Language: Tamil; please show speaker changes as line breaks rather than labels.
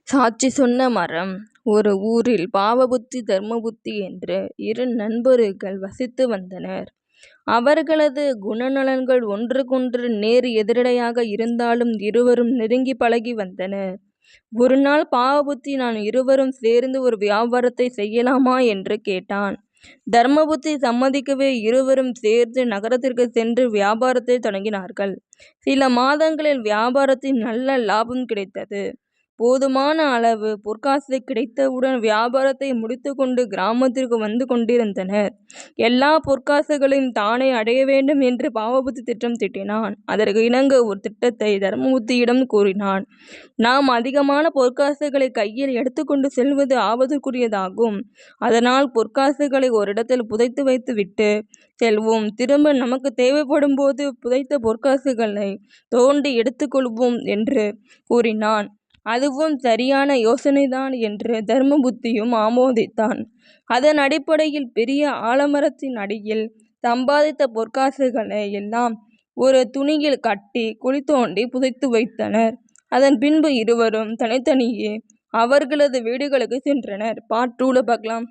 சாட்சி சொன்ன மரம். ஒரு ஊரில் பாவபுத்தி தர்மபுத்தி என்று இரு நண்பர்கள் வசித்து வந்தனர். அவர்களது குணநலன்கள் ஒன்றுக்கொன்று நேர் எதிரடையாக இருந்தாலும் இருவரும் நெருங்கி பழகி வந்தனர். ஒரு நாள் பாவபுத்தி, நான் இருவரும் சேர்ந்து ஒரு வியாபாரத்தை செய்யலாமா என்று கேட்டான். தர்மபுத்தி சம்மதிக்கவே இருவரும் சேர்ந்து நகரத்திற்கு சென்று வியாபாரத்தை தொடங்கினார்கள். சில மாதங்களில் வியாபாரத்தில் நல்ல லாபம் கிடைத்தது. போதுமான அளவு பொற்காசு கிடைத்தவுடன் வியாபாரத்தை முடித்து கொண்டு கிராமத்திற்கு வந்து கொண்டிருந்தனர். எல்லா பொற்காசுகளையும் தானே அடைய வேண்டும் என்று பாவபுத்தி திட்டம் தீட்டினான். அதற்கு இணங்க ஒரு திட்டத்தை தர்மபுத்தியிடம் கூறினான். நாம் அதிகமான பொற்காசுகளை கையில் எடுத்துக்கொண்டு செல்வது ஆபத்துக்குரியதாகும். அதனால் பொற்காசுகளை ஒரு இடத்தில் புதைத்து வைத்து விட்டு செல்வோம். திரும்ப நமக்கு தேவைப்படும் போது புதைத்த பொற்காசுகளை தோண்டி எடுத்துக்கொள்வோம் என்று கூறினான். அதுவும் சரியான யோசனைதான் என்று தர்மபுத்தியும் ஆமோதித்தான். அதன் அடிப்படையில் பெரிய ஆலமரத்தின் அடியில் சம்பாதித்த பொற்காசுகளை எல்லாம் ஒரு துணியில் கட்டி குழி தோண்டி புதைத்து வைத்தனர். அதன் பின்பு இருவரும் தனித்தனியே அவர்களது வீடுகளுக்கு சென்றனர். பார்ட் 2ல பார்க்கலாம்.